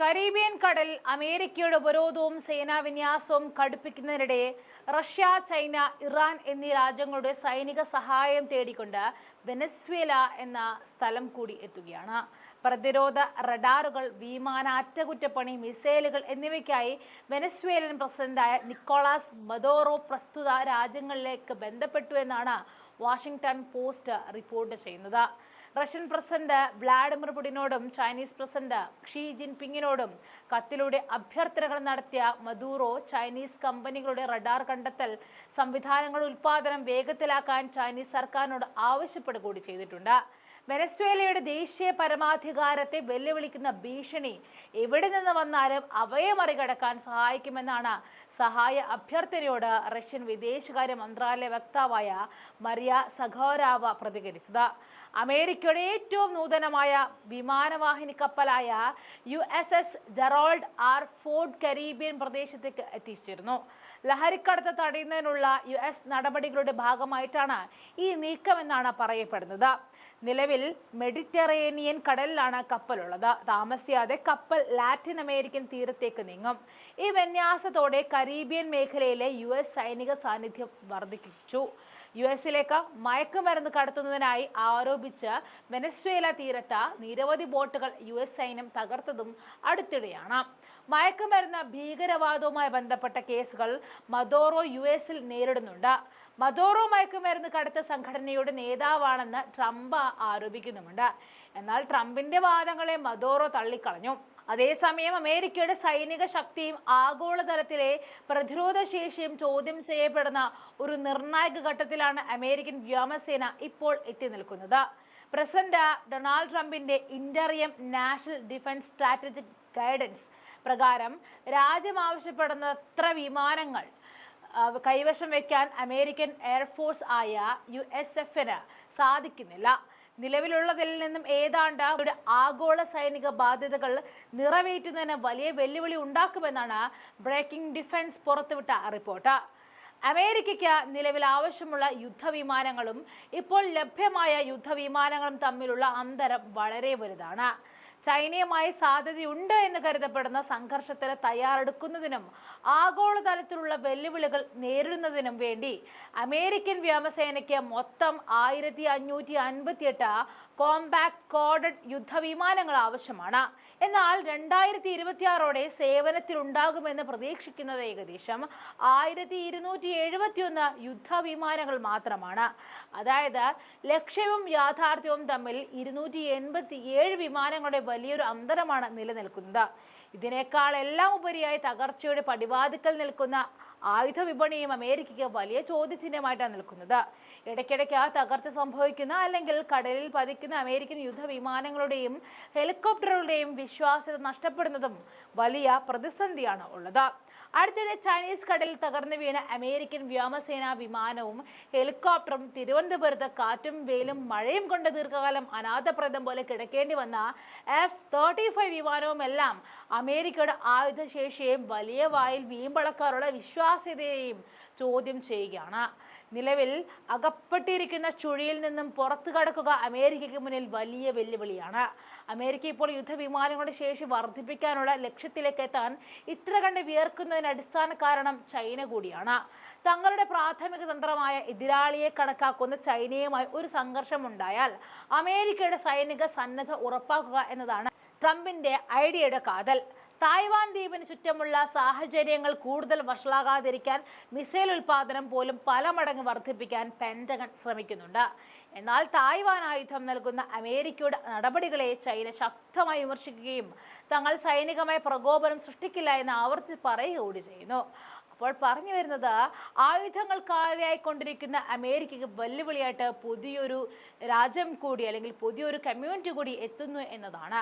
Caribbean കടൽ അമേരിക്കയുടെ ഉപരോധവും സേനാവിന്യാസവും കടുപ്പിക്കുന്നതിനിടെ Russia, China, Iran എന്നീ രാജ്യങ്ങളുടെ സൈനിക സഹായം തേടിക്കൊണ്ട് വെനസ്വേല എന്ന സ്ഥലം കൂടി എത്തുകയാണ്. പ്രതിരോധ റഡാറുകൾ, വിമാന അറ്റകുറ്റപ്പണി, മിസൈലുകൾ എന്നിവയ്ക്കായി വെനസ്വേലൻ പ്രസിഡന്റായ നിക്കോളാസ് മദോറോ പ്രസ്തുത രാജ്യങ്ങളിലേക്ക് ബന്ധപ്പെട്ടു എന്നാണ് വാഷിംഗ്ടൺ പോസ്റ്റ് റിപ്പോർട്ട് ചെയ്യുന്നത്. റഷ്യൻ പ്രസിഡന്റ് വ്ളാഡിമിർ പുടിനോടും ചൈനീസ് പ്രസിഡന്റ് ഷീ ജിൻപിങ്ങിനോടും കത്തിലൂടെ അഭ്യർത്ഥനകൾ നടത്തിയ മദൂറോ ചൈനീസ് കമ്പനികളുടെ റഡാർ കണ്ടെത്തൽ സംവിധാനങ്ങളുടെ ഉൽപാദനം വേഗത്തിലാക്കാൻ ചൈനീസ് സർക്കാരിനോട് ആവശ്യപ്പെടുക കൂടി ചെയ്തിട്ടുണ്ട്. വെനസ്വേലയുടെ ദേശീയ പരമാധികാരത്തെ വെല്ലുവിളിക്കുന്ന ഭീഷണി എവിടെ നിന്ന് വന്നാലും അവയെ മറികടക്കാൻ സഹായിക്കുമെന്നാണ് സഹായ അഭ്യർത്ഥനയോട് റഷ്യൻ വിദേശകാര്യ മന്ത്രാലയ വക്താവായ മരിയ സഖോരോവ പ്രതികരിച്ചത്. അമേരിക്കയുടെ ഏറ്റവും നൂതനമായ വിമാനവാഹിനി കപ്പലായ USS Gerald R Ford Caribbean പ്രദേശത്തേക്ക് എത്തിച്ചിരുന്നു. ലഹരിക്കടത്ത് തടയുന്നതിനുള്ള US നടപടികളുടെ ഭാഗമായിട്ടാണ് ഈ നീക്കമെന്നാണ് പറയപ്പെടുന്നത്. നിലവിൽ മെഡിറ്ററേനിയൻ കടലിലാണ് കപ്പലുള്ളത്. താമസിയാതെ കപ്പൽ ലാറ്റിൻ അമേരിക്കൻ തീരത്തേക്ക് നീങ്ങും. ഈ വിന്യാസത്തോടെ കരീബിയൻ മേഖലയിലെ US സൈനിക സാന്നിധ്യം വർദ്ധിപ്പിച്ചു. US-ലേക്ക് മയക്കുമരുന്ന് കടത്തുന്നതിനായി ആരോപിച്ച് വെനസ്വേല തീരത്ത് നിരവധി ബോട്ടുകൾ US സൈന്യം തകർത്തതും അടുത്തിടെയാണ്. മയക്കുമരുന്ന് ഭീകരവാദവുമായി ബന്ധപ്പെട്ട കേസുകൾ മദോറോ US-ൽ നേരിടുന്നുണ്ട്. മദോറോ മയക്കുമരുന്ന് കടത്ത സംഘടനയുടെ നേതാവാണെന്ന് ട്രംപ് ആരോപിക്കുന്നുമുണ്ട്. എന്നാൽ ട്രംപിന്റെ വാദങ്ങളെ മദോറോ തള്ളിക്കളഞ്ഞു. അതേസമയം അമേരിക്കയുടെ സൈനിക ശക്തിയും ആഗോളതലത്തിലെ പ്രതിരോധ ശേഷിയും ചോദ്യം ചെയ്യപ്പെടുന്ന ഒരു നിർണായക ഘട്ടത്തിലാണ് അമേരിക്കൻ വ്യോമസേന ഇപ്പോൾ എത്തി നിൽക്കുന്നത്. പ്രസിഡന്റ് ഡൊണാൾഡ് ട്രംപിന്റെ ഇന്ററിയം നാഷണൽ ഡിഫൻസ് സ്ട്രാറ്റജിക് ഗൈഡൻസ് പ്രകാരം രാജ്യം ആവശ്യപ്പെടുന്നത്ര വിമാനങ്ങൾ കൈവശം വയ്ക്കാൻ അമേരിക്കൻ എയർഫോഴ്സ് ആയ USAF-ന് സാധിക്കുന്നില്ല. നിലവിലുള്ളതിൽ നിന്നും ഏതാണ്ട് ആഗോള സൈനിക ബാധ്യതകൾ നിറവേറ്റുന്നതിന് വലിയ വെല്ലുവിളി ഉണ്ടാക്കുമെന്നാണ് ബ്രേക്കിംഗ് ഡിഫൻസ് പുറത്തുവിട്ട റിപ്പോർട്ട്. അമേരിക്കയ്ക്ക് നിലവിൽ ആവശ്യമുള്ള യുദ്ധവിമാനങ്ങളും ഇപ്പോൾ ലഭ്യമായ യുദ്ധവിമാനങ്ങളും തമ്മിലുള്ള അന്തരം വളരെ വലുതാണ്. ചൈനയുമായി സാധ്യതയുണ്ട് എന്ന് കരുതപ്പെടുന്ന സംഘർഷത്തിന് തയ്യാറെടുക്കുന്നതിനും ആഗോളതലത്തിലുള്ള വെല്ലുവിളികൾ നേരിടുന്നതിനും വേണ്ടി അമേരിക്കൻ വ്യോമസേനയ്ക്ക് മൊത്തം 1558 കോമ്പാക്ട് കോഡഡ് യുദ്ധവിമാനങ്ങൾ ആവശ്യമാണ്. എന്നാൽ 2026ഓടെ സേവനത്തിലുണ്ടാകുമെന്ന് പ്രതീക്ഷിക്കുന്നത് ഏകദേശം 1271 യുദ്ധവിമാനങ്ങൾ മാത്രമാണ്. അതായത് ലക്ഷ്യവും യാഥാർത്ഥ്യവും തമ്മിൽ 287 വിമാനങ്ങളുടെ വലിയൊരു അന്തരമാണ് നിലനിൽക്കുന്നത്. ഇതിനേക്കാൾ എല്ലാം ഉപരിയായി തകർച്ചയുടെ പടിവാതിക്കൽ നിൽക്കുന്ന ആയുധ വിപണിയും അമേരിക്കയ്ക്ക് വലിയ ചോദ്യചിഹ്നമായിട്ടാണ് നിൽക്കുന്നത്. ഇടയ്ക്കിടയ്ക്ക് തകർച്ച സംഭവിക്കുന്ന അല്ലെങ്കിൽ കടലിൽ പതിക്കുന്ന അമേരിക്കൻ യുദ്ധവിമാനങ്ങളുടെയും ഹെലികോപ്റ്ററുകളുടെയും വിശ്വാസ്യത നഷ്ടപ്പെടുന്നതും വലിയ പ്രതിസന്ധിയാണ് ഉള്ളത്. അടുത്തിടെ ചൈനീസ് കടലിൽ തകർന്നു വീണ അമേരിക്കൻ വ്യോമസേനാ വിമാനവും ഹെലികോപ്റ്ററും തിരുവനന്തപുരത്ത് കാറ്റും വെയിലും മഴയും കൊണ്ട് ദീർഘകാലം അനാഥപ്രദം പോലെ കിടക്കേണ്ടി വന്ന F-35 വിമാനവും എല്ലാം അമേരിക്കയുടെ ആയുധശേഷിയെയും വലിയ വായിൽ വീമ്പളക്കാരുടെ വിശ്വാസ്യതയെയും ചോദ്യം ചെയ്യുകയാണ്. നിലവിൽ അകപ്പെട്ടിരിക്കുന്ന ചുഴിയിൽ നിന്നും പുറത്തു കടക്കുക അമേരിക്കയ്ക്ക് മുന്നിൽ വലിയ വെല്ലുവിളിയാണ്. അമേരിക്ക ഇപ്പോൾ യുദ്ധവിമാനങ്ങളുടെ ശേഷി വർദ്ധിപ്പിക്കാനുള്ള ലക്ഷ്യത്തിലേക്ക് എത്താൻ ഇത്ര കണ്ട് വിയർക്കുന്നതിന് അടിസ്ഥാന കാരണം ചൈന കൂടിയാണ്. തങ്ങളുടെ പ്രാഥമിക തന്ത്രമായ എതിരാളിയെ കണക്കാക്കുന്ന ചൈനയുമായി ഒരു സംഘർഷമുണ്ടായാൽ അമേരിക്കയുടെ സൈനിക സന്നദ്ധ ഉറപ്പാക്കുക എന്നതാണ് ട്രംപിന്റെ ഐഡിയയുടെ കാതൽ. തായ്വാൻ ദ്വീപിന് ചുറ്റുമുള്ള സാഹചര്യങ്ങൾ കൂടുതൽ വഷളാകാതിരിക്കാൻ മിസൈൽ ഉൽപാദനം പോലും പല മടങ്ങ് വർദ്ധിപ്പിക്കാൻ പെന്റഗൺ ശ്രമിക്കുന്നുണ്ട്. എന്നാൽ തായ്വാൻ ആയുധം നൽകുന്ന അമേരിക്കയുടെ നടപടികളെ ചൈന ശക്തമായി വിമർശിക്കുകയും തങ്ങൾ സൈനികമായ പ്രകോപനം സൃഷ്ടിക്കില്ല എന്ന് ആവർത്തിച്ച് പറയുക കൂടി ചെയ്യുന്നു. അപ്പോൾ പറഞ്ഞു വരുന്നത്, ആയുധങ്ങൾ കാലിയായിക്കൊണ്ടിരിക്കുന്ന അമേരിക്കയ്ക്ക് വെല്ലുവിളിയായിട്ട് പുതിയൊരു രാജ്യം കൂടി അല്ലെങ്കിൽ പുതിയൊരു കമ്മ്യൂണിറ്റി കൂടി എത്തുന്നു എന്നതാണ്.